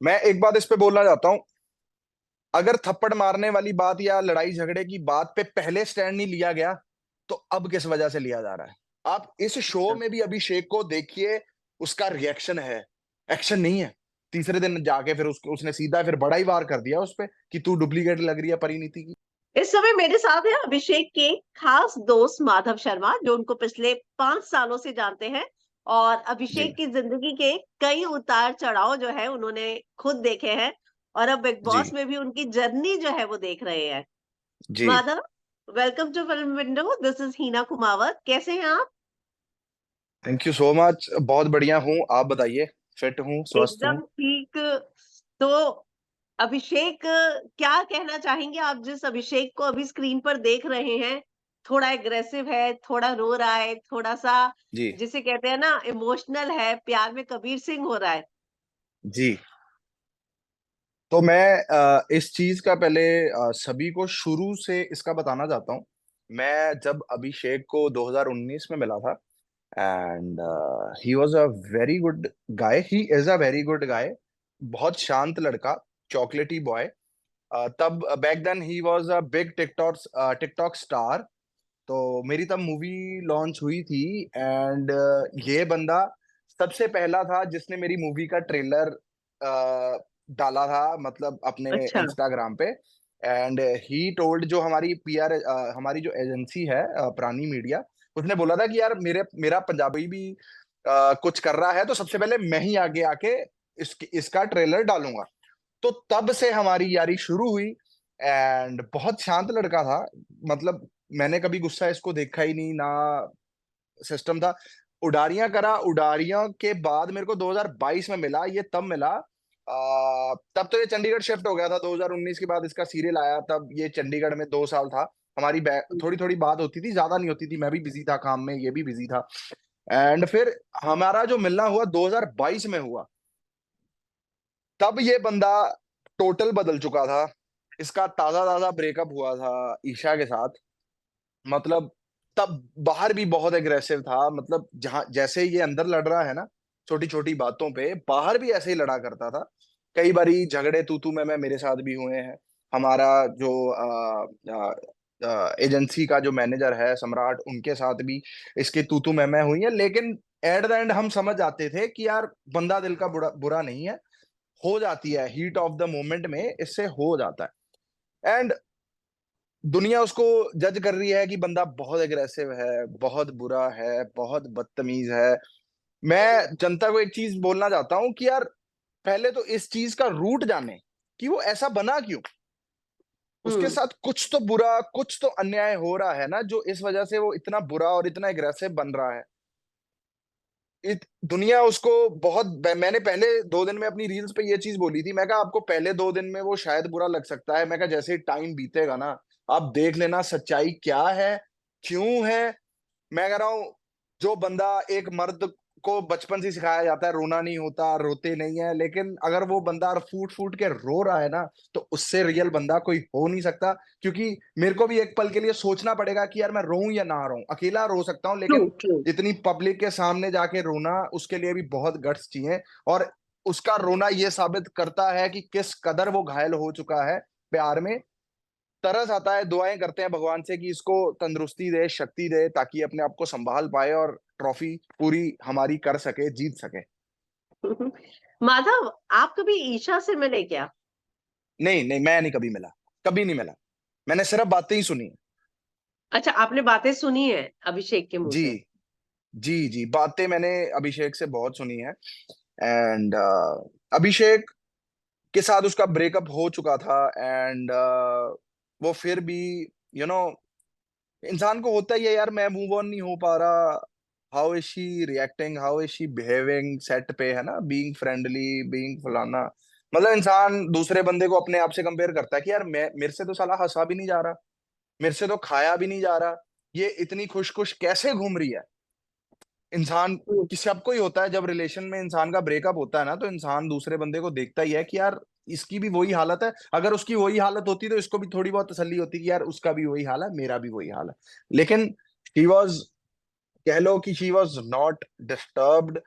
मैं एक बात इस पे बोलना चाहता हूँ। अगर थप्पड़ मारने वाली बात या लड़ाई झगड़े की बात पे पहले स्टैंड नहीं लिया गया, तो अब किस वजह से लिया जा रहा है? आप इस शो अच्छा। में भी अभिषेक को देखिए, उसका रिएक्शन है, एक्शन नहीं है। तीसरे दिन जाके फिर उसने सीधा फिर बड़ा ही वार कर दिया उस पे कि तू डुप्लीकेट लग रही है परिणीति की। इस समय मेरे साथ है अभिषेक के खास दोस्त माधव शर्मा, जो उनको पिछले 5 सालों से जानते हैं। और जी। अभिषेक की जिंदगी के कई उतार चढ़ाव जो है उन्होंने खुद देखे हैं। और अब बिग जी। बॉस में भी उनकी जर्नी जो है वो देख रहे हैं। जी। Madhav, welcome to film window. This is Heena Kumawat. कैसे हैं आप? थैंक यू सो मच, बहुत बढ़िया हूँ। आप बताइए। फिट हूँ, स्वस्थ हूँ। एकदम ठीक। तो अभिषेक, क्या कहना चाहेंगे आप जिस अभिषेक को अभी स्क्रीन पर देख रहे हैं? थोड़ा एग्रेसिव है, थोड़ा रो रहा है, थोड़ा-सा जी। जिसे कहते हैं ना इमोशनल है, प्यार में कबीर सिंह हो रहा है। जी। तो मैं इस चीज का पहले सभी को शुरू से इसका बताना चाहता हूँ। मैं जब अभिषेक को 2019 में मिला था, and he was a very good guy, he is a very good guy. बहुत शांत लड़का, चॉकलेटी बॉय। तब back then he was a big TikTok TikTok star. तो मेरी तब मूवी लॉन्च हुई थी, एंड ये बंदा सबसे पहला था जिसने मेरी मूवी का ट्रेलर डाला था, मतलब अपने अच्छा। इंस्टाग्राम पे। एंड ही टोल्ड, जो हमारी पीआर, हमारी जो एजेंसी है, प्राणी मीडिया, उसने बोला था कि यार मेरा पंजाबी भी कुछ कर रहा है, तो सबसे पहले मैं ही आगे आके इसका ट्रेलर डालूंगा। तो तब से हमारी यारी शुरू हुई। एंड बहुत शांत लड़का था, मतलब मैंने कभी गुस्सा इसको देखा ही नहीं ना। सिस्टम था। उडारियां करा, उडारियां के बाद मेरे को 2022 में मिला, ये तब मिला। तब तो ये चंडीगढ़ शिफ्ट हो गया था, 2019 के बाद इसका सीरियल आया, तब ये चंडीगढ़ में 2 साल था। हमारी थोड़ी थोड़ी बात होती थी, ज्यादा नहीं होती थी, मैं भी बिजी था काम में, ये भी बिजी था। एंड फिर हमारा जो मिलना हुआ 2022 में हुआ, तब ये बंदा टोटल बदल चुका था। इसका ताजा ताजा ब्रेकअप हुआ था ईशा के साथ। मतलब तब बाहर भी बहुत एग्रेसिव था, मतलब जहां जैसे ये अंदर लड़ रहा है ना छोटी छोटी बातों पे, बाहर भी ऐसे ही लड़ा करता था। कई बारी झगड़े तू मैं मेरे साथ भी हुए हैं। हमारा जो एजेंसी का जो मैनेजर है सम्राट, उनके साथ भी इसके तू मैं हुई है। लेकिन एट द एंड हम समझ आते थे कि यार बंदा दिल का बुरा बुरा नहीं है। हो जाती है हीट ऑफ द मोमेंट में, इससे हो जाता है। एंड दुनिया उसको जज कर रही है कि बंदा बहुत एग्रेसिव है, बहुत बुरा है, बहुत बदतमीज है। मैं जनता को एक चीज बोलना चाहता हूँ कि यार पहले तो इस चीज का रूट जाने कि वो ऐसा बना क्यों। उसके हुँ। साथ कुछ तो बुरा, कुछ तो अन्याय हो रहा है ना, जो इस वजह से वो इतना बुरा और इतना एग्रेसिव बन रहा है। दुनिया उसको बहुत, मैंने पहले 2 दिन में अपनी रील्स पे ये चीज बोली थी। मैं कहा आपको पहले 2 दिन में वो शायद बुरा लग सकता है, मैं कहा जैसे टाइम बीतेगा ना, आप देख लेना सच्चाई क्या है, क्यों है। मैं कह रहा हूँ, जो बंदा, एक मर्द को बचपन से सिखाया जाता है रोना नहीं होता, रोते नहीं है, लेकिन अगर वो बंदा फूट फूट के रो रहा है ना, तो उससे रियल बंदा कोई हो नहीं सकता। क्योंकि मेरे को भी एक पल के लिए सोचना पड़ेगा कि यार मैं रोऊं या ना रोऊं। अकेला रो सकता हूं, ट्रू, लेकिन ट्रू। इतनी पब्लिक के सामने जाके रोना, उसके लिए भी बहुत गट्स चाहिए। और उसका रोना ये साबित करता है कि किस कदर वो घायल हो चुका है प्यार में। तरस आता है, दुआएं करते हैं भगवान से कि इसको तंदुरुस्ती दे, शक्ति दे, ताकि अपने आप को संभाल पाए और ट्रॉफी पूरी हमारी कर सके, जीत सके। माधव, आप कभी ईशा से मिले क्या? नहीं नहीं, मैं नहीं कभी मिला, कभी नहीं मिला। मैंने सिर्फ बातें ही सुनी हैं। अच्छा, आपने बातें सुनी हैं अभिषेक के मुँह जी। से। जी। जी, बातें मैंने अभिषेक से बहुत सुनी है। एंड अभिषेक के साथ उसका ब्रेकअप हो चुका था। एंड वो फिर भी, यू नो, इंसान को होता ही है यार, मैं मूव ऑन नहीं हो पा रहा। How is she reacting, how is she behaving set पे, है ना, बीइंग फ्रेंडली, बीइंग फलाना। मतलब इंसान दूसरे बंदे को अपने आप से कंपेयर करता है कि यार मैं, मेरे से तो साला हंसा भी नहीं जा रहा, मेरे से तो खाया भी नहीं जा रहा, ये इतनी खुश खुश कैसे घूम रही है। इंसान, हुँ। कि सबको ही होता है, जब रिलेशन में इंसान का ब्रेकअप होता है ना, तो इंसान दूसरे बंदे को देखता ही है कि यार इसकी भी वही हालत है। अगर उसकी वही हालत होती तो इसको भी थोड़ी बहुत तसल्ली होती कि यार उसका भी वही हाल है, मेरा भी वही हाल है। लेकिन शी वॉज, कह लो कि शी वॉज नॉट डिस्टर्ब्ड।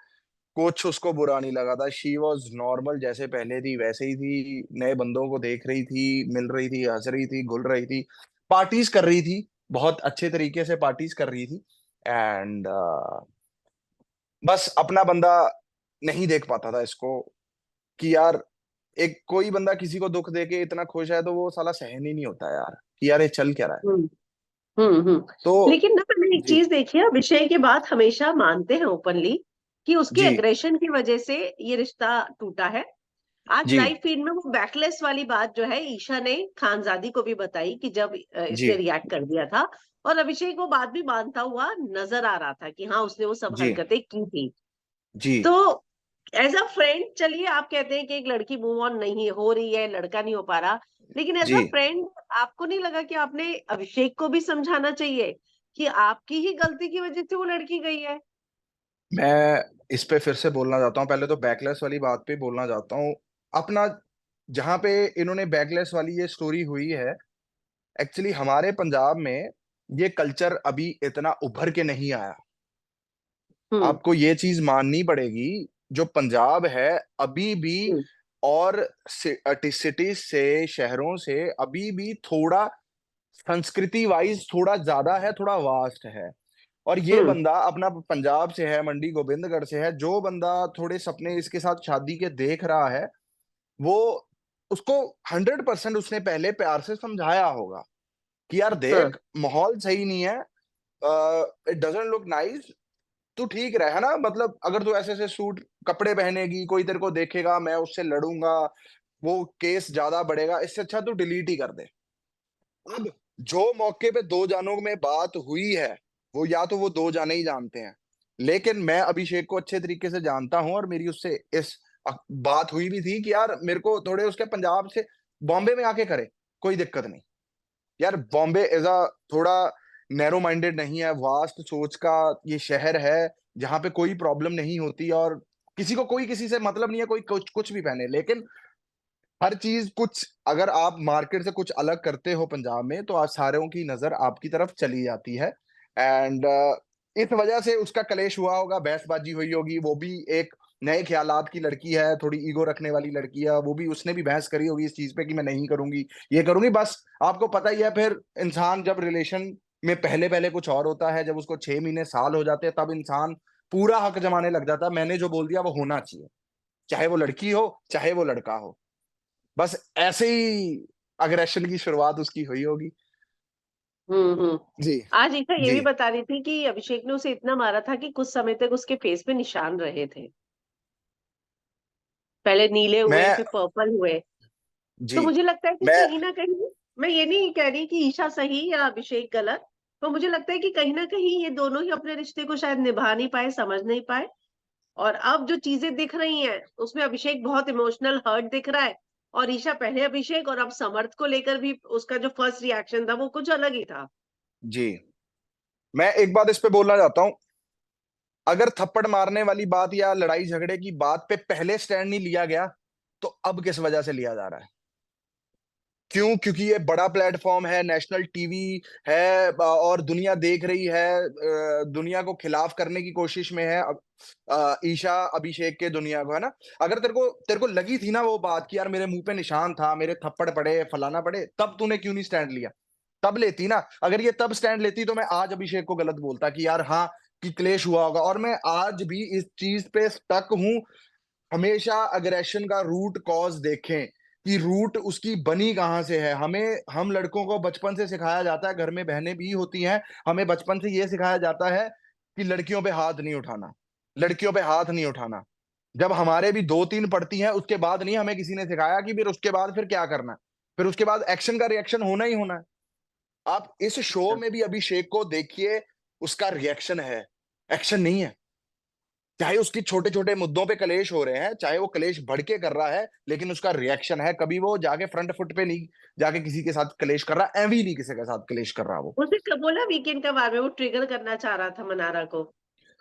कुछ उसको बुरा नहीं लगा था। शी वॉज नॉर्मल, जैसे पहले थी वैसे ही थी, नए बंदों को देख रही थी, मिल रही थी, हंस रही थी, घुल रही थी, पार्टीज कर रही थी, बहुत अच्छे तरीके से पार्टीज कर रही थी। एंड बस अपना बंदा नहीं देख पाता था इसको, कि यार एक कोई बंदा किसी को दुख दे के इतना खुश है तो वो साला सहन ही नहीं होता यार, कि यार ये चल क्या रहा है। हम्म। हम्म। तो लेकिन ना मैंने एक जी चीज देखी है, विषय के बाद हमेशा मानते हैं ओपनली कि उसके जी एग्रेशन की वजह से ये रिश्ता टूटा है। आज जी लाइव फीड में वो बैकलेस वाली बात जो है ईशा ने खानजादी को भी बताई कि जब जी इसने रिएक्ट कर दिया था, और अभिषेक वो बात भी मानता हुआ नजर आ रहा था कि हाँ उसने वो सब जी हरकतें की थी। जी तो एज अ फ्रेंड, चलिए आप कहते हैं कि एक लड़की मूव ऑन नहीं हो रही है, लड़का नहीं हो पा रहा, लेकिन एज जी। अ फ्रेंड आपको नहीं लगा कि आपने अभिषेक को भी समझाना चाहिए कि आपकी ही गलती की वजह से वो लड़की गई है? मैं इस पे फिर से बोलना चाहता हूँ, पहले तो बैकलेस वाली बात पे बोलना चाहता हूँ। अपना जहाँ पे इन्होंने बैकलेस वाली ये स्टोरी हुई है, एक्चुअली हमारे पंजाब में ये कल्चर अभी इतना उभर के नहीं आया। हम्म। आपको ये चीज माननी पड़ेगी, जो पंजाब है अभी भी, हम्म। और सिटीज से, शहरों से अभी भी थोड़ा संस्कृति वाइज थोड़ा ज्यादा है, थोड़ा वास्ट है। और ये हम्म। बंदा अपना पंजाब से है, मंडी गोबिंदगढ़ से है, जो बंदा थोड़े सपने इसके साथ शादी के देख रहा है, वो उसको 100% उसने पहले प्यार से समझाया होगा कि यार हाँ। देख, माहौल सही नहीं है, इट डजंट लुक नाइस, तू ठीक रहे, है ना, मतलब अगर तू ऐसे ऐसे सूट कपड़े पहनेगी, कोई तेरे को देखेगा, मैं उससे लड़ूंगा, वो केस ज्यादा बढ़ेगा, इससे अच्छा तू डिलीट ही कर दे। अब जो मौके पे दो जानों में बात हुई है, वो या तो वो दो जाने ही जानते हैं, लेकिन मैं अभिषेक को अच्छे तरीके से जानता हूं, और मेरी उससे इस बात हुई भी थी कि यार मेरे को थोड़े उसके पंजाब से बॉम्बे में आके करे, कोई दिक्कत नहीं। यार बॉम्बे एज अ थोड़ा नैरो माइंडेड नहीं है, वास्ट सोच का ये शहर है, जहां पे कोई प्रॉब्लम नहीं होती, और किसी को कोई किसी से मतलब नहीं है, कोई कुछ कुछ भी पहने, लेकिन हर चीज कुछ, अगर आप मार्केट से कुछ अलग करते हो पंजाब में, तो आज सारों की नजर आपकी तरफ चली जाती है। एंड इस वजह से उसका कलेश हुआ होगा, बहसबाजी हुई होगी, वो भी एक नए ख्यालात की लड़की है, थोड़ी ईगो रखने वाली लड़की है, वो भी, उसने भी बहस करी होगी इस चीज पे कि मैं नहीं करूंगी, ये करूंगी, बस आपको पता ही है, फिर इंसान जब रिलेशन में पहले पहले कुछ और होता है, जब उसको 6 महीने साल हो जाते हैं, तब इंसान पूरा हक जमाने लग जाता है, मैंने जो बोल दिया वो होना चाहिए, चाहे वो लड़की हो चाहे वो लड़का हो। बस ऐसे ही अग्रेशन की शुरुआत उसकी हुई होगी। हम्म। जी आज ईशा ये जी। भी बता रही थी कि अभिषेक ने उसे इतना मारा था कि कुछ समय तक उसके फेस पे निशान रहे थे, पहले नीले हुए मैं फिर पर्पल हुए। तो जी मुझे लगता है कि मैं कहीं ना कहीं, मैं ये नहीं कह रही कि ईशा सही या अभिषेक गलत, तो मुझे लगता है कि कहीं ना कहीं ये दोनों ही अपने रिश्ते को शायद निभा नहीं पाए, समझ नहीं पाए। और अब जो चीजें दिख रही हैं उसमें अभिषेक बहुत इमोशनल हर्ट दिख रहा है, और ईशा पहले अभिषेक और अब समर्थ को लेकर भी उसका जो फर्स्ट रिएक्शन था वो कुछ अलग ही था। जी मैं एक बात इस पे बोलना चाहता हूँ, अगर थप्पड़ मारने वाली बात या लड़ाई झगड़े की बात पे पहले स्टैंड नहीं लिया गया, तो अब किस वजह से लिया जा रहा है? क्यों? क्योंकि ये बड़ा प्लेटफॉर्म है, नेशनल टीवी है, और दुनिया देख रही है, दुनिया को खिलाफ करने की कोशिश में है, ईशा अभिषेक के दुनिया को, है ना। अगर तेरे को लगी थी ना वो बात कि यार मेरे मुंह पे निशान था, मेरे थप्पड़ पड़े, फलाना पड़े, तब तूने क्यों नहीं स्टैंड लिया? तब लेती ना, अगर ये तब स्टैंड लेती तो मैं आज अभिषेक को गलत बोलता कि यार हाँ, कि क्लेश हुआ होगा, और मैं आज भी इस चीज पे स्टक हूं। हमेशा अग्रेशन का रूट कॉज देखें, कि रूट उसकी बनी कहाँ से है। हम लड़कों को बचपन से सिखाया जाता है, घर में बहनें भी होती हैं, हमें बचपन से ये सिखाया जाता है कि लड़कियों पे हाथ नहीं उठाना, लड़कियों पे हाथ नहीं उठाना। जब हमारे भी दो तीन पड़ती हैं, उसके बाद नहीं हमें किसी ने सिखाया कि फिर उसके बाद फिर क्या करना है, फिर उसके बाद एक्शन का रिएक्शन होना ही होना है। आप इस शो में भी अभिषेक को देखिए, उसका रिएक्शन है, एक्शन नहीं है। चाहे उसकी छोटे छोटे मुद्दों पे कलेश हो रहे हैं, चाहे वो कलेश भड़ के कर रहा है, लेकिन उसका रिएक्शन है, कभी वो जाके फ्रंट फुट पे नहीं जाके किसी के साथ कलेश कर रहा, एवी नहीं किसी के साथ कलेश कर रहा वो। उसने कब बोला वीकेंड का बार में वो ट्रिगर करना चाह रहा था मनारा को?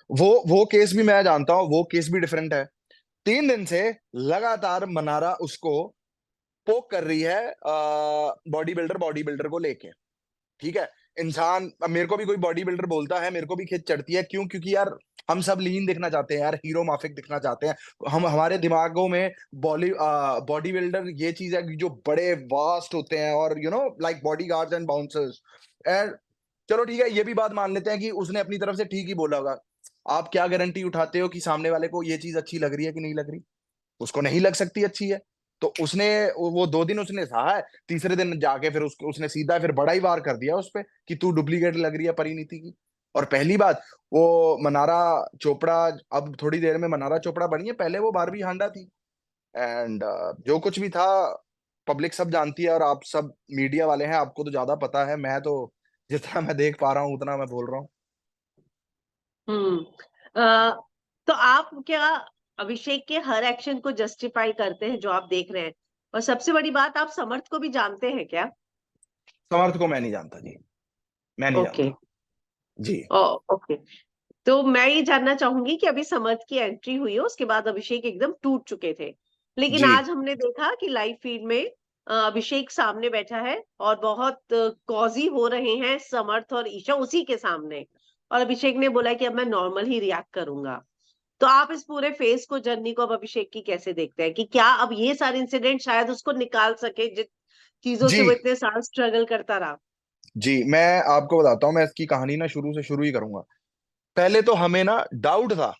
वो केस भी मैं जानता हूँ, वो केस भी डिफरेंट है। 3 दिन से लगातार मनारा उसको पोक कर रही है, बॉडी बिल्डर को लेके, ठीक है। इंसान, अब मेरे को भी कोई बॉडी बिल्डर बोलता है, मेरे को भी खिंच चढ़ती है। क्यों? क्योंकि यार हम सब लीन दिखना चाहते हैं यार, हीरो माफिक दिखना चाहते हैं। हम हमारे दिमागों में बॉडी बिल्डर ये चीज है कि जो बड़े वास्ट होते हैं, और like body guards and bouncers. And चलो ठीक है, ये भी बात मान लेते हैं कि उसने अपनी तरफ से ठीक ही बोला होगा। आप क्या गारंटी उठाते हो कि सामने वाले को ये चीज अच्छी लग रही है कि नहीं लग रही? उसको नहीं लग सकती अच्छी है। तो उसने वो 2 दिन उसने सहा है, तीसरे दिन जाके फिर उसने सीधा फिर बड़ा ही वार कर दिया उस पे कि तू डुप्लीकेट लग रही है परिणीति की। और पहली बात, वो मनारा चोपड़ा, अब थोड़ी देर में मनारा चोपड़ा बनी है, पहले वो बारबी हांडा थी। एंड जो कुछ भी था, पब्लिक सब जानती है, और आप सब मीडिया वाले हैं, आपको तो ज्यादा पता है। मैं तो जितना मैं देख पा रहा हूँ उतना मैं बोल रहा हूँ। हम्म। अ, तो आप क्या अभिषेक के हर एक्शन को जस्टिफाई करते हैं जो आप देख रहे हैं? और सबसे बड़ी बात, आप समर्थ को भी जानते हैं क्या? समर्थ को मैं नहीं जानता जी, मैं नहीं ओके। जानता जी। ओके। तो मैं ये जानना चाहूंगी कि अभी समर्थ की एंट्री हुई है, उसके बाद अभिषेक एकदम टूट चुके थे, लेकिन जी आज हमने देखा कि लाइव फीड में अभिषेक सामने बैठा है और बहुत कॉजी हो रहे हैं समर्थ और ईशा उसी के सामने। और अभिषेक ने बोला कि अब मैं नॉर्मल ही रिएक्ट करूंगा। तो आप इस पूरे फेस को, जर्नी को अब अभिषेक की कैसे देखते हैं कि क्या अब ये सारे इंसिडेंट शायद उसको निकाल सके जिन चीजों से जी वो इतने साल स्ट्रगल करता रहा? जी, मैं आपको बताता हूँ, मैं इसकी कहानी ना शुरू से शुरू ही करूंगा। पहले तो हमें ना डाउट था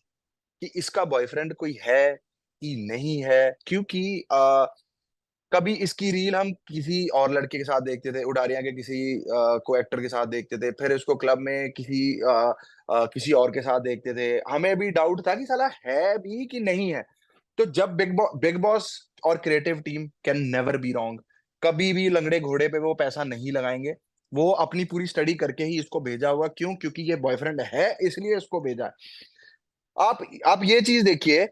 कि इसका बॉयफ्रेंड कोई है कि नहीं है, क्योंकि कभी इसकी रील हम किसी और लड़के के साथ देखते थे, उडारिया के किसी को एक्टर के साथ देखते थे, फिर इसको क्लब में किसी और के साथ देखते थे। हमें भी डाउट था कि साला है भी कि नहीं है। तो जब बिग बॉस और creative team can never be wrong, कभी भी लंगड़े घोड़े पे वो पैसा नहीं लगाएंगे। वो अपनी पूरी स्टडी करके ही इसको भेजा होगा। क्यों? क्योंकि ये बॉयफ्रेंड है, इसलिए इसको भेजा है। आप ये चीज देखिए,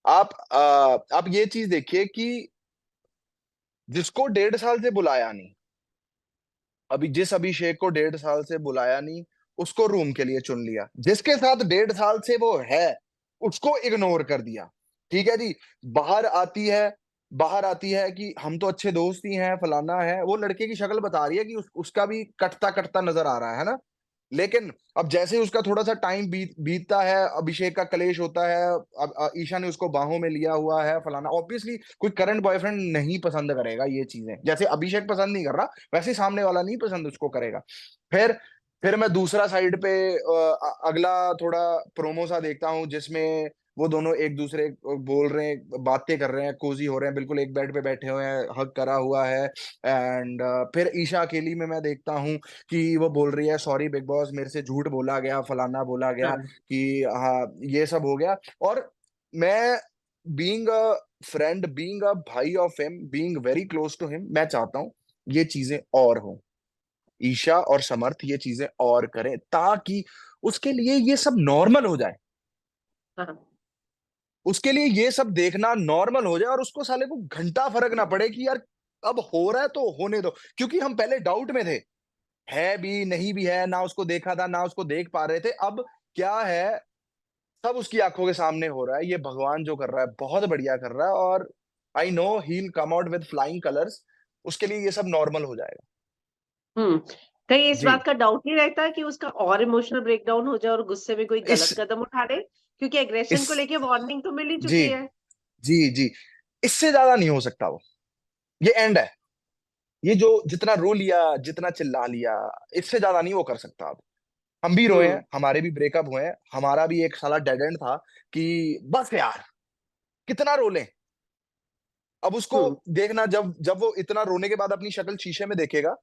आप ये चीज देखिए कि जिसको 1.5 साल से बुलाया नहीं, अभी जिस अभिषेक को 1.5 साल से बुलाया नहीं, उसको रूम के लिए चुन लिया। जिसके साथ 1.5 साल से वो है, उसको इग्नोर कर दिया। ठीक है जी। बाहर आती है बाहर आती है कि हम तो अच्छे दोस्त ही हैं, फलाना है, वो लड़के की शक्ल बता रही है कि उसका भी कटता कटता नजर आ रहा है ना। लेकिन अब जैसे ही उसका थोड़ा सा टाइम बीतता है, अभिषेक का कलेश होता है, अब ईशा ने उसको बाहों में लिया हुआ है, फलाना, ऑब्वियसली कोई करंट बॉयफ्रेंड नहीं पसंद करेगा ये चीजें। जैसे अभिषेक पसंद नहीं कर रहा, वैसे ही सामने वाला नहीं पसंद उसको करेगा। फिर फिर मैं दूसरा साइड पे अगला थोड़ा प्रोमो सा देखता हूँ, जिसमें वो दोनों एक दूसरे को बोल रहे हैं, बातें कर रहे हैं, कोजी हो रहे हैं, बिल्कुल एक बेड पे बैठे हुए हैं, हग करा हुआ है। एंड फिर ईशा अकेली में मैं देखता हूँ कि वो बोल रही है, सॉरी बिग बॉस, मेरे से झूठ बोला गया, फलाना बोला गया, हाँ। कि हाँ ये सब हो गया। और मैं, being a friend, being a भाई of him, being very close to him, मैं चाहता हूँ ये चीजें और हो, ईशा और समर्थ ये चीजें और करें, ताकि उसके लिए ये सब नॉर्मल हो जाए। हाँ। उसके लिए ये सब देखना नॉर्मल हो जाए, और उसको साले को घंटा फर्क ना पड़े कि यार अब हो रहा है तो होने दो। क्योंकि हम पहले डाउट में थे, है भी नहीं भी है, ना उसको देखा था ना उसको देख पा रहे थे। अब क्या है, सब उसकी आंखों के सामने हो रहा है। ये भगवान जो कर रहा है बहुत बढ़िया कर रहा है, और I know he will come out with flying colours. उसके लिए ये सब नॉर्मल हो जाएगा। हम्म। कहीं इस जी। बात का डाउट नहीं रहता कि उसका और इमोशनल ब्रेकडाउन हो जाए और गुस्से में कोई इस गलत कदम उठा ले? क्योंकि एग्रेशन को इस लेके वार्निंग तो मिल ही जी चुकी है। जी जी, इससे ज्यादा नहीं हो सकता वो। ये एंड है। ये जो जितना रो लिया, जितना चिल्ला लिया, इससे ज्यादा नहीं वो कर सकता अब। हम भी रोए हैं, हम्म। हमारे भी ब्रेकअप हुए हैं, हमारा भी एक साला डेड एंड था कि बस यार कितना रो लें। अब उसको हम्म। देखना, जब जब वो इतना रोने के बाद अपनी शक्ल शीशे में देखेगा,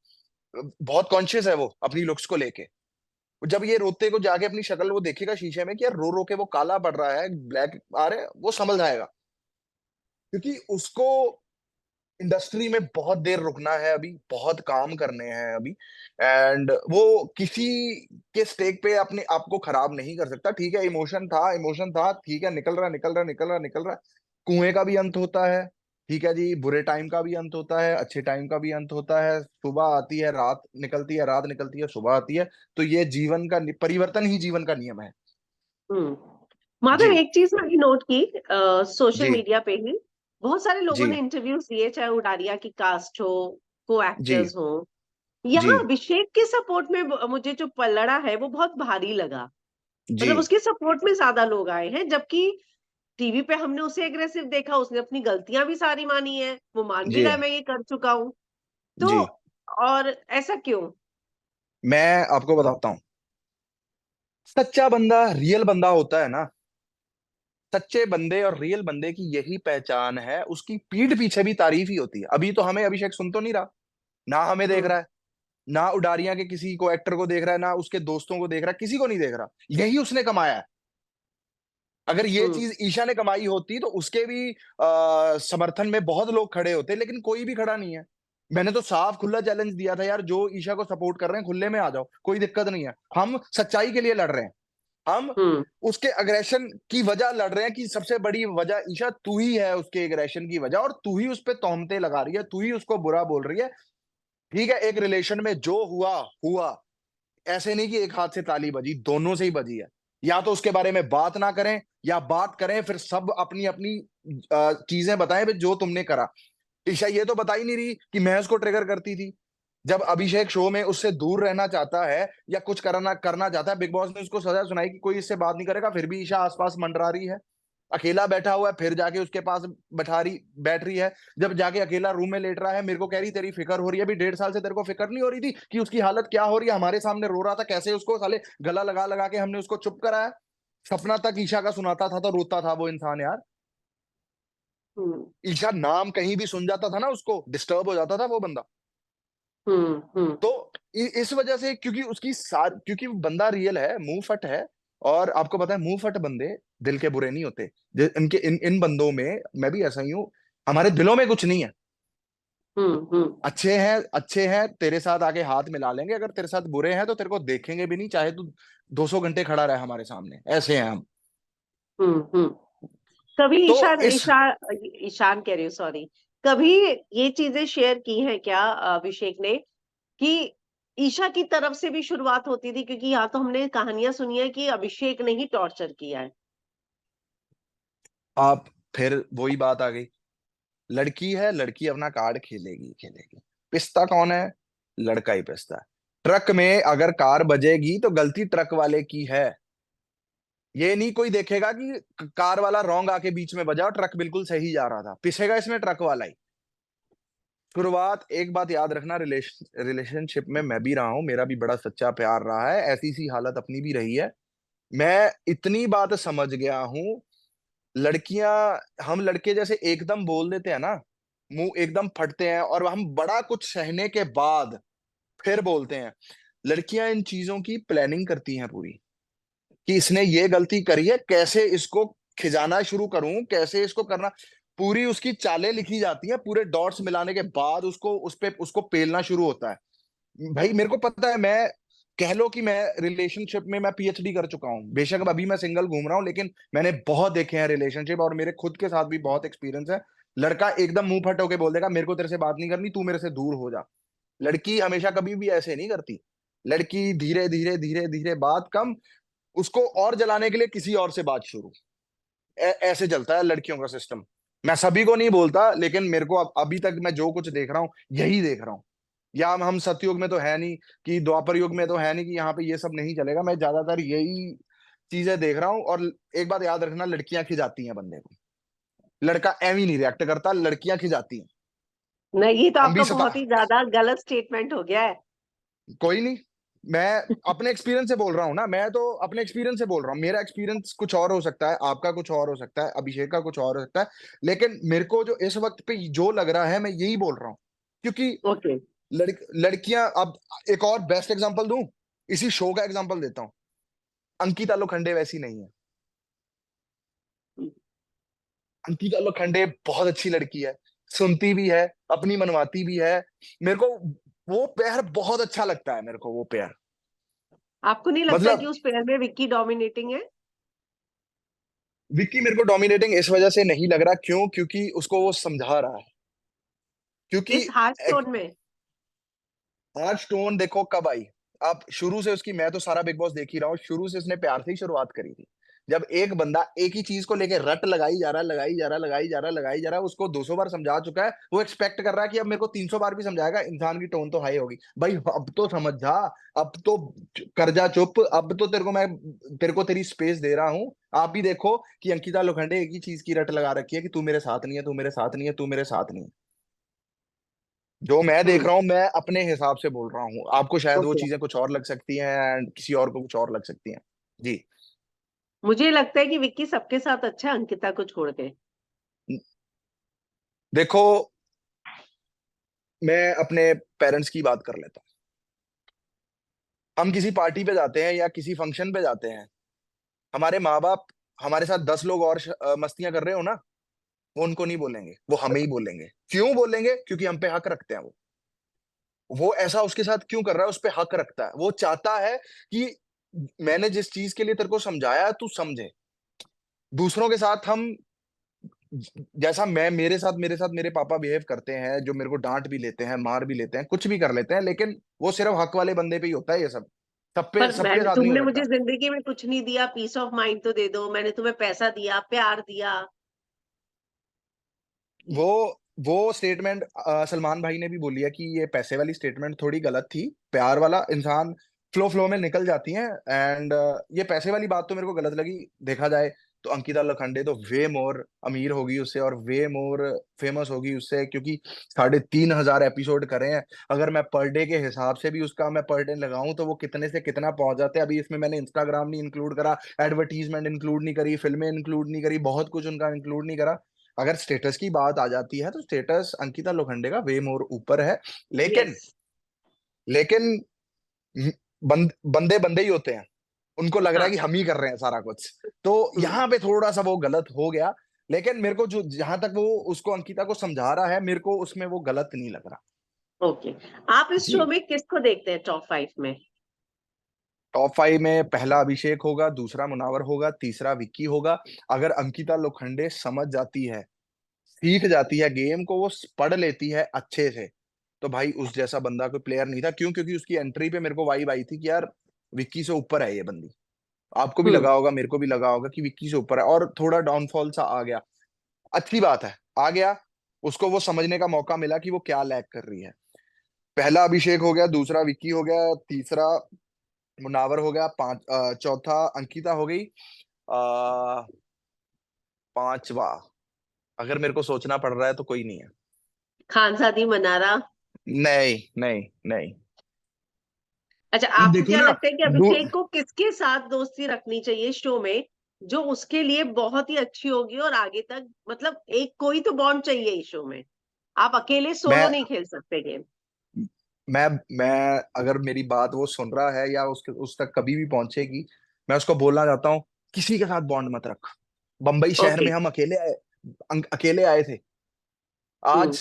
बहुत कॉन्शियस है वो अपनी लुक्स को लेके। जब ये रोते को जाके अपनी शक्ल वो देखेगा शीशे में कि यार रो रो के वो काला पड़ रहा है, ब्लैक आ रहे हैं, वो समझ जाएगा। क्योंकि उसको इंडस्ट्री में बहुत देर रुकना है, अभी बहुत काम करने हैं अभी। एंड वो किसी के स्टेक पे अपने आप को खराब नहीं कर सकता। ठीक है, इमोशन था, ठीक है, निकल रहा निकल रहा निकल रहा निकल रहा। कुएं का भी अंत होता है। ठीक है जी, बुरे टाइम का भी अंत होता है, अच्छे टाइम का भी अंत होता है। सुबह आती है, रात निकलती है, रात निकलती है, सुबह आती है। तो ये जीवन का परिवर्तन ही जीवन का नियम है। हम्म। माधव, जी एक चीज मैंने नोट की सोशल जी मीडिया पे ही बहुत सारे लोगों जी ने इंटरव्यूज दिए, चाहे उडारिया की कास्ट हो, को जी एक्टर्स हो, यहाँ जी, अभिषेक के सपोर्ट में मुझे जो पलड़ा है वो बहुत भारी लगा। जी, मतलब उसके सपोर्ट में ज्यादा लोग आए हैं, जबकि टीवी पे हमने उसे एग्रेसिव देखा, उसने अपनी गलतियां भी सारी मानी है, वो मान भी जी, रहा है मैं ये कर चुका हूँ। तो जी। और ऐसा क्यों? मैं आपको बताता हूँ, सच्चा बंदा, रियल बंदा होता है ना, सच्चे बंदे और रियल बंदे की यही पहचान है, उसकी पीठ पीछे भी तारीफ ही होती है। अभी तो हमें अभिषेक सुन तो नहीं रहा, ना हमें देख हम्म। रहा है, ना उडारियां के किसी को एक्टर को देख रहा है, ना उसके दोस्तों को देख रहा है, किसी को नहीं देख रहा। यही उसने कमाया है। अगर ये हम्म। चीज ईशा ने कमाई होती तो उसके भी समर्थन में बहुत लोग खड़े होते, लेकिन कोई भी खड़ा नहीं है। मैंने तो साफ खुला चैलेंज दिया था यार, जो ईशा को सपोर्ट कर रहे हैं खुले में आ जाओ, कोई दिक्कत नहीं है, हम सच्चाई के लिए लड़ रहे हैं। हम हम्म। उसके अग्रेशन की वजह लड़ रहे हैं कि सबसे बड़ी वजह ईशा तू ही है, उसके अग्रेशन की वजह, और तू ही उस पे तोहमते लगा रही है, तू ही उसको बुरा बोल रही है। ठीक है, एक रिलेशन में जो हुआ हुआ, ऐसे नहीं कि एक हाथ से ताली बजी, दोनों से ही बजी है। या तो उसके बारे में बात ना करें, या बात करें फिर सब अपनी अपनी चीजें बताएं भी जो तुमने करा। ईशा ये तो बता ही नहीं रही कि मैं उसको ट्रिगर करती थी। जब अभिषेक शो में उससे दूर रहना चाहता है या कुछ करना करना चाहता है, बिग बॉस ने उसको सजा सुनाई कि कोई इससे बात नहीं करेगा, फिर भी ईशा आसपास मंडरा रही है। अकेला बैठा हुआ है, फिर जाके उसके पास बैठ रही है। जब जाके अकेला रूम में लेट रहा है, मेरे को कह रही तेरी फिक्र हो रही है, अभी 1.5 साल से तेरे को फिक्र नहीं हो रही थी कि उसकी हालत क्या हो रही है? हमारे सामने रो रहा था, कैसे उसको साले गला लगा लगा के हमने उसको चुप कराया। सपना तक ईशा का सुनाता था तो रोता था वो इंसान यार। हम्म। ईशा नाम कहीं भी सुन जाता था ना, उसको डिस्टर्ब हो जाता था वो बंदा। हम्म। हम्म। तो इस वजह से, क्योंकि वो बंदा रियल है, मुंह फट है। और आपको पता है, मुंह फट बंदे दिल के बुरे नहीं होते। इनके इन बंदों में मैं भी ऐसा ही हूँ, हमारे दिलों में कुछ नहीं है। हम्म। हम्म। अच्छे हैं, अच्छे हैं, तेरे साथ आके हाथ मिला लेंगे। अगर तेरे साथ बुरे हैं तो तेरे को देखेंगे भी नहीं, चाहे तू 200 घंटे खड़ा रहे हमारे सामने, ऐसे हैं हम। हम्म। हम्म। कभी तो ईशान इस ईशान ईशान कह रही हूँ, सॉरी। कभी ये चीजें शेयर की हैं क्या अभिषेक ने, कि ईशा की तरफ से भी शुरुआत होती थी? क्योंकि यहाँ तो हमने कहानियां सुनी है कि अभिषेक ने ही टॉर्चर किया है। आप फिर वही बात आ गई, लड़की है, लड़की अपना कार्ड खेलेगी खेलेगी। पिसता कौन है? लड़का ही पिसता है। ट्रक में अगर कार बजेगी तो गलती ट्रक वाले की है। ये नहीं कोई देखेगा कि कार वाला रॉन्ग आके बीच में बजा और ट्रक बिल्कुल सही जा रहा था, पिसेगा इसमें ट्रक वाला ही। शुरुआत, एक बात याद रखना, रिलेशनशिप में मैं भी रहा हूं, मेरा भी बड़ा सच्चा प्यार रहा है, ऐसी सी हालत अपनी भी रही है। मैं इतनी बात समझ गया हूं, लड़कियां, हम लड़के जैसे एकदम बोल देते हैं ना, मुंह एकदम फटते हैं और हम बड़ा कुछ सहने के बाद फिर बोलते हैं। लड़कियां इन चीजों की प्लानिंग करती हैं पूरी, कि इसने ये गलती करी है, कैसे इसको खिजाना शुरू करूं, कैसे इसको करना। पूरी उसकी चालें लिखी जाती हैं, पूरे डॉट्स मिलाने के बाद उसको उस पे उसको पेलना शुरू होता है। भाई मेरे को पता है, मैं कह लो कि मैं रिलेशनशिप में मैं पीएचडी कर चुका हूं। बेशक अब अभी मैं सिंगल घूम रहा हूं, लेकिन मैंने बहुत देखे हैं रिलेशनशिप, और मेरे खुद के साथ भी बहुत एक्सपीरियंस है। लड़का एकदम मुंह फट होके बोल देगा मेरे को तेरे से बात नहीं करनी, तू मेरे से दूर हो जा। लड़की हमेशा कभी भी ऐसे नहीं करती। लड़की धीरे धीरे धीरे धीरे बात कम, उसको और जलाने के लिए किसी और से बात शुरू। ऐसे चलता है लड़कियों का सिस्टम। मैं सभी को नहीं बोलता, लेकिन मेरे को अभी तक मैं जो कुछ देख रहा हूँ यही देख रहा हूँ। या हम सतयुग में तो है नहीं, कि द्वापर युग में तो है नहीं कि यहाँ पे ये सब नहीं चलेगा। मैं ज्यादातर यही चीजें देख रहा हूँ। और एक बात याद रखना, लड़कियां खिंचाती हैं बंदे को, लड़का एवी नहीं रिएक्ट करता, लड़कियां खिंचाती हैं। नहीं, ये तो हम भी आपका सता बहुत ही ज्यादा गलत स्टेटमेंट हो गया है। कोई नहीं, मैं अपने एक्सपीरियंस से बोल रहा हूँ ना, मैं तो अपने एक्सपीरियंस से बोल रहा हूँ। मेरा एक्सपीरियंस कुछ और हो सकता है, आपका कुछ और हो सकता है, अभिषेक का कुछ और हो सकता है, लेकिन मेरे को जो इस वक्त पे जो लग रहा है मैं यही बोल रहा हूँ। क्योंकि ओके। लड़कियां अब, एक और बेस्ट एग्जांपल दूं, इसी शो का एग्जांपल देता हूँ। अंकिता लोखंडे वैसी नहीं है। अंकिता लोखंडे बहुत अच्छी लड़की है, सुनती भी है, अपनी मनवाती भी है। मेरे को वो पेयर बहुत अच्छा लगता है, मेरे को वो पेयर। आपको नहीं लगता कि मतलब उस पेयर में विक्की डोमिनेटिंग है? विक्की मेरे को डोमिनेटिंग इस वजह से नहीं लग रहा, क्यों? क्योंकि उसको वो समझा रहा है। क्योंकि किस हार्श टोन में? आज टोन देखो कब आई। आप शुरू से उसकी, मैं तो सारा बिग बॉस देख ही रहा हूँ, शुरू से उसने प्यार से ही शुरुआत करी थी। जब एक बंदा एक ही चीज को लेके रट लगाई जा रहा है, लगाई जा रहा है, लगाई जा रहा है, लगाई जा रहा है, उसको 200 बार समझा चुका है, वो एक्सपेक्ट कर रहा है कि अब मेरे को 300 बार भी समझाएगा, इंसान की टोन तो हाई होगी। भाई अब तो समझ जा, अब तो कर जा चुप, अब तो तेरे को तेरी स्पेस दे रहा हूँ। आप भी देखो कि अंकिता लोखंडे एक ही चीज की रट लगा रखी है कि तू मेरे साथ नहीं है, तू मेरे साथ नहीं है, तू मेरे साथ नहीं है। जो मैं देख हम्म। रहा हूँ, मैं अपने हिसाब से बोल रहा हूँ, आपको शायद वो ओके। चीजें कुछ और लग सकती हैं एंड किसी और को कुछ और लग सकती हैं। जी। मुझे लगता है कि विक्की सबके साथ अच्छा है, अंकिता को छोड़ के। देखो, मैं अपने पेरेंट्स की बात कर लेता हूँ। हम किसी पार्टी पे जाते हैं या किसी फंक्शन पे जाते हैं, हमारे माँ बाप हमारे साथ 10 लोग और मस्तियां कर रहे हो ना, वो उनको नहीं बोलेंगे, वो हमें ही बोलेंगे। क्यों बोलेंगे? क्योंकि हम पे हक रखते हैं। वो ऐसा उसके साथ क्यों कर रहा है, उस पे हक रखता है, वो चाहता है कि मैंने जिस चीज के लिए तेरे को समझाया तू समझे। दूसरों के साथ हम, जैसा मेरे साथ मेरे पापा बिहेव करते हैं, जो मेरे को डांट भी लेते हैं, मार भी लेते हैं, कुछ भी कर लेते हैं, लेकिन वो सिर्फ हक वाले बंदे पे ही होता है ये सब। पर सबके मैंने साथ नहीं हो तुमने मुझे सकता। जिंदगी में कुछ नहीं दिया, पीस ऑफ माइंड तो दे दो। मैंने तुम्हें पैसा दिया, प्यार दिया। वो वो स्टेटमेंट सलमान भाई ने भी बोली है कि ये पैसे वाली स्टेटमेंट थोड़ी गलत थी। प्यार वाला इंसान फ्लो फ्लो में निकल जाती है, एंड ये पैसे वाली बात तो मेरे को गलत लगी। देखा जाए तो अंकिता लोखंडे तो वे मोर अमीर होगी उससे और वे मोर फेमस होगी उससे, क्योंकि 3,500 एपिसोड करे हैं। अगर मैं पर डे के हिसाब से भी उसका मैं पर डे लगाऊं तो वो कितने से कितना पहुंच जाते हैं। अभी इसमें मैंने इंस्टाग्राम नहीं इंक्लूड करा, एडवर्टीजमेंट इंक्लूड नहीं करी, फिल्में इंक्लूड नहीं करी, बहुत कुछ उनका इंक्लूड नहीं करा। अगर स्टेटस की बात आ जाती है तो स्टेटस अंकिता लोखंडे का वे मोर ऊपर है। लेकिन यस। लेकिन बंदे बंदे ही होते हैं, उनको लग रहा है हाँ। कि हम ही कर रहे हैं सारा कुछ। तो हम्म। यहाँ पे थोड़ा सा वो गलत हो गया। लेकिन मेरे को जो जहां तक वो उसको अंकिता को समझा रहा है, मेरे को उसमें वो गलत नहीं लग रहा। ओके। आप इस शो जी। में किसको देखते हैं टॉप 5 में? टॉप 5 में पहला अभिषेक होगा, दूसरा मुनावर होगा, तीसरा विक्की होगा। अगर अंकिता लोखंडे समझ जाती है, सीख जाती है गेम को, वो पढ़ लेती है अच्छे से, तो भाई उस जैसा बंदा कोई प्लेयर नहीं था। क्यों? क्योंकि उसकी एंट्री पे मेरे को वाइब आई थी कि यार विक्की से ऊपर है ये बंदी। आपको भी हम्म। लगा होगा, मेरे को भी लगा होगा कि विक्की से ऊपर है, और थोड़ा डाउनफॉल सा आ गया। अच्छी बात है, आ गया। उसको वो समझने का मौका मिला कि वो क्या लैग कर रही है। पहला अभिषेक हो गया, दूसरा विक्की हो गया, तीसरा मुनावर हो गया, चौथा अंकिता हो गई, आ, पांचवा अगर मेरे को सोचना पड़ रहा है तो कोई नहीं है। खानजादी मनारा। नहीं, नहीं, नहीं। अच्छा, अब आपको देखो क्या ना, लगता है कि अभिषेक को किसके साथ दोस्ती रखनी चाहिए शो में, जो उसके लिए बहुत ही अच्छी होगी और आगे तक, मतलब एक कोई तो बॉन्ड चाहिए इस शो में। आप अकेले सोलो मैं नहीं खेल सकते गेम। मैं मैं अगर मेरी बात वो सुन रहा है या उसके उस तक कभी भी पहुंचेगी, मैं उसको बोलना चाहता हूँ, किसी के साथ बॉन्ड मत रख। बंबई शहर ओके। में हम अकेले आए थे। आज हम्म।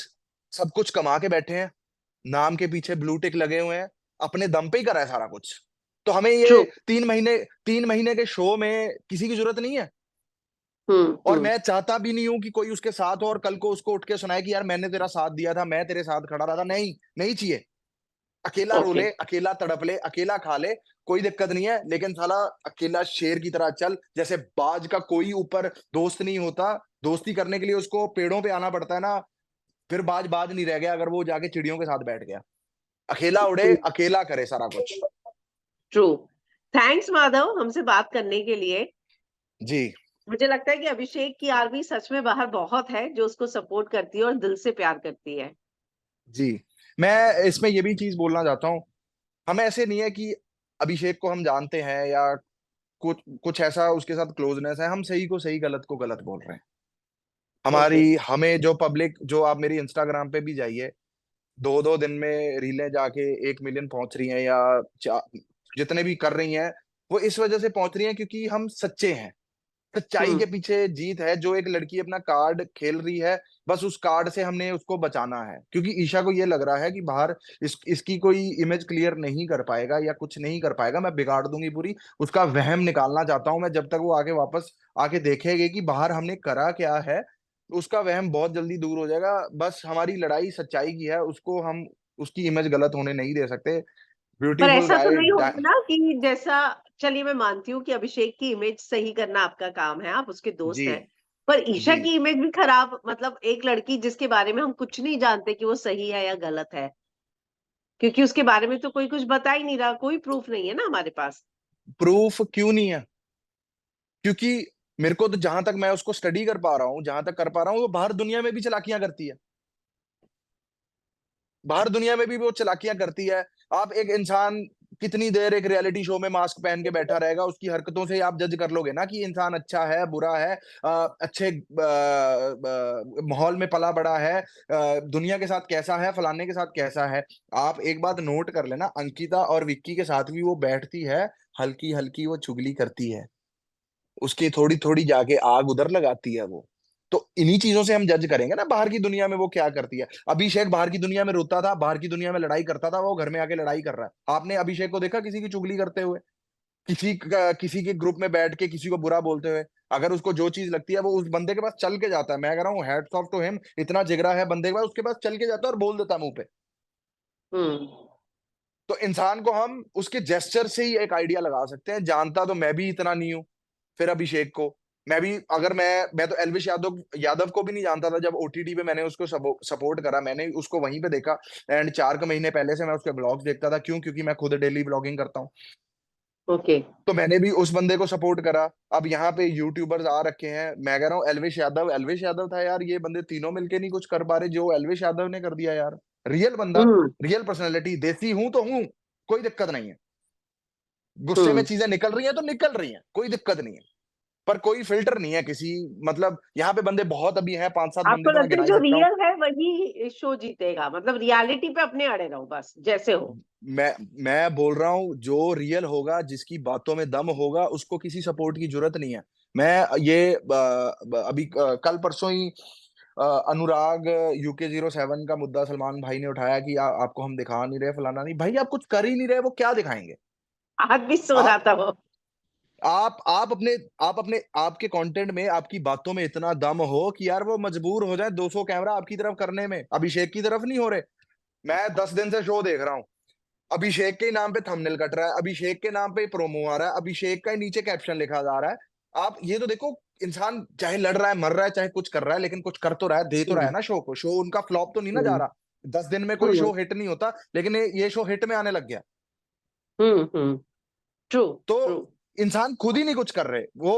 सब कुछ कमा के बैठे हैं, नाम के पीछे ब्लू टिक लगे हुए हैं, अपने दम पे ही करा है सारा कुछ। तो हमें ट्रू। ये 3 महीने के शो में किसी की जरूरत नहीं है। हम्म। और हम्म। मैं चाहता भी नहीं हूं कि कोई उसके साथ हो और कल को उसको उठ के सुनाए कि यार मैंने तेरा साथ दिया था, मैं तेरे साथ खड़ा रहा था। नहीं, नहीं चाहिए। अकेला रो ओके। ले, अकेला तड़प ले, अकेला खा ले, कोई दिक्कत नहीं है, लेकिन साला अकेला शेर की तरह चल। जैसे बाज का कोई ऊपर दोस्त नहीं होता, दोस्ती करने के लिए उसको पेड़ों पे आना पड़ता है ना, फिर बाज बाज नहीं रह गया अगर वो जाके चिड़ियों के साथ बैठ गया। अकेला उड़े, अकेला करे सारा कुछ। ट्रू। थैंक्स माधव, हमसे बात करने के लिए। जी। मुझे लगता है कि अभिषेक की आर्मी सच में बाहर बहुत है, जो उसको सपोर्ट करती है और दिल से प्यार करती है। जी। मैं इसमें ये भी चीज बोलना चाहता हूँ, हम ऐसे नहीं है कि अभिषेक को हम जानते हैं या कुछ कुछ ऐसा उसके साथ क्लोजनेस है, हम सही को सही, गलत को गलत बोल रहे हैं। ओके। हमें जो पब्लिक, जो आप मेरी इंस्टाग्राम पे भी जाइए, 2-2 दिन में रीलें जाके 1 मिलियन पहुंच रही हैं, या जितने भी कर रही हैं, वो इस वजह से पहुंच रही हैं क्योंकि हम सच्चे हैं। सच्चाई के हम्म। पीछे जीत है। जो एक लड़की अपना कार्ड खेल रही है, बस उस कार्ड से हमने उसको बचाना है, क्योंकि ईशा को ये लग रहा है कि बाहर इसकी कोई इमेज क्लियर नहीं कर पाएगा या कुछ नहीं कर पाएगा, मैं बिगाड़ दूंगी पूरी। उसका वहम निकालना चाहता हूं मैं, जब तक वो आके वापस आके देखेगी कि बाहर हमने करा क्या है, उसका वहम बहुत जल्दी दूर हो जाएगा। बस हमारी लड़ाई सच्चाई की है, उसको हम उसकी इमेज गलत होने नहीं दे सकते। पर ब्यूटीफुल ऐसा तो गाय। नहीं होगा ना कि जैसा, चलिए मैं मानती हूँ कि अभिषेक की इमेज सही करना आपका काम है, आप उसके दोस्त जी हैं। पर ईशा जी। की इमेज भी खराब, मतलब एक लड़की जिसके बारे में हम कुछ नहीं जानते कि वो सही है या गलत है, क्योंकि उसके बारे में तो कोई कुछ बता ही नहीं रहा, कोई प्रूफ नहीं है ना हमारे पास। प्रूफ क्यों नहीं है? क्योंकि मेरे को तो जहां तक मैं उसको स्टडी कर पा रहा हूँ, जहां तक कर पा रहा हूँ, वो बाहर दुनिया में भी चालाकियां करती है। बाहर दुनिया में भी वो चालाकियां करती है। आप एक इंसान कितनी देर एक रियलिटी शो में मास्क पहन के बैठा रहेगा, उसकी हरकतों से ही आप जज कर लोगे ना कि इंसान अच्छा है बुरा है, अच्छे माहौल में पला बड़ा है, दुनिया के साथ कैसा है, फलाने के साथ कैसा है। आप एक बात नोट कर लेना, अंकिता और विक्की के साथ भी वो बैठती है, हल्की हल्की वो चुगली करती है, उसकी थोड़ी थोड़ी जाके आग उधर लगाती है वो। तो इन्हीं चीजों से हम जज करेंगे ना बाहर की दुनिया में वो क्या करती है। अभिषेक बाहर की दुनिया में रोता था, बाहर की दुनिया में लड़ाई करता था, वो घर में आके लड़ाई कर रहा है। आपने अभिषेक को देखा किसी की चुगली करते हुए, किसी के ग्रुप में बैठ के किसी को बुरा बोलते हुए? अगर उसको जो चीज लगती है वो उस बंदे के पास चल के जाता है। मैं कह रहा हूँ हैट्स ऑफ टू हिम, इतना जिगरा है बंदे के पास, उसके पास चल के जाता है और बोल देता है मुंह पे। हम्म। तो इंसान को हम उसके जेस्चर से ही एक आइडिया लगा सकते हैं। जानता तो मैं भी इतना नहीं हूं। फिर अभिषेक को मैं भी, अगर मैं तो एलविश यादव यादव को भी नहीं जानता था। जब ओटीटी पे मैंने उसको सपोर्ट करा, मैंने उसको वहीं पे देखा। एंड 4 महीने पहले से मैं उसके ब्लॉग्स देखता था। क्यों? क्योंकि मैं खुद डेली ब्लॉगिंग करता हूँ। ओके। तो मैंने भी उस बंदे को सपोर्ट करा। अब यहाँ पे यूट्यूबर्स आ रखे हैं, मैं कह रहा हूँ एलविश यादव था यार, ये बंदे तीनों मिलके नहीं कुछ कर पा रहे जो एलविश यादव ने कर दिया यार। रियल बंदा, हम्म। रियल पर्सनैलिटी, देसी हूं तो हूं, कोई दिक्कत नहीं है। गुस्से में हम्म। चीजें निकल रही हैं तो निकल रही हैं, कोई दिक्कत नहीं है। पर कोई फिल्टर नहीं है किसी, मतलब यहाँ पे बंदे बहुत अभी हैं, 5-7 आपको बंदे तो मैं लगता गिना है ही जो सकता हूँ। रियल है वही शो जीतेगा, मतलब रियलिटी पे अपने अड़े रहो बस, जैसे हो। मैं मैं बोल रहा हूँ जो रियल होगा, जिसकी बातों में दम होगा, उसको किसी सपोर्ट की जरूरत नहीं है। मैं ये अभी कल परसों ही अनुराग UK-07 का मुद्दा सलमान भाई ने उठाया कि आपको हम दिखा नहीं रहे, फलाना नहीं। भाई आप कुछ कर ही नहीं रहे, वो क्या दिखाएंगे? आज भी सो रहा आप था वो। आप अपने आपके कंटेंट में, आपकी बातों में इतना दम हो कि यार वो मजबूर हो जाए 200 कैमरा आपकी तरफ करने में। अभिषेक की तरफ नहीं हो रहे। मैं 10 दिन से शो देख रहा हूँ, अभिषेक के नाम पे थंबनेल कट रहा है, अभिषेक के नाम पे प्रोमो आ रहा है, अभिषेक का ही नीचे कैप्शन लिखा जा रहा है। आप ये तो देखो, इंसान चाहे लड़ रहा है, मर रहा है, चाहे कुछ कर रहा है, लेकिन कुछ कर तो रहा है, दे तो रहा है हम्म। ना शो को। शो उनका फ्लॉप तो नहीं ना जा हम्म। रहा। 10 दिन में कोई हम्म। शो हिट नहीं होता, लेकिन ये शो हिट में आने लग गया। हम्म। ट्रू। तो ट्रू। इंसान खुद ही नहीं कुछ कर रहे वो।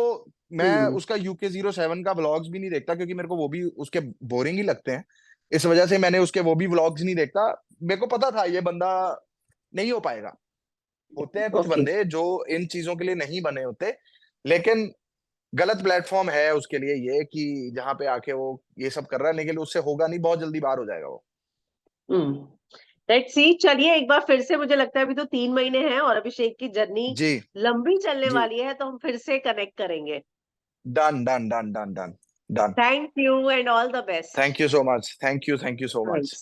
मैं हम्म। उसका UK-07 का व्लॉग्स भी नहीं देखता, क्योंकि मेरे को वो भी उसके बोरिंग ही लगते हैं। इस वजह से मैंने उसके वो भी व्लॉग्स नहीं देखता। मेरे को पता था ये बंदा नहीं हो पाएगा। होते हैं कुछ ओके। बंदे जो इन चीजों के लिए नहीं बने होते, लेकिन गलत प्लेटफॉर्म है उसके लिए ये, कि जहां पे आके वो ये सब कर रहा है, लेकिन उससे होगा नहीं, बहुत जल्दी बाहर हो जाएगा वो। हम्म। लेट्स सी, चलिए एक बार फिर से, मुझे लगता है अभी तो 3 महीने हैं और अभिषेक की जर्नी जी लंबी चलने जी। वाली है, तो हम फिर से कनेक्ट करेंगे। Done done done done done done. Thank you and all the best. Thank you so much, thank you so much. Thanks.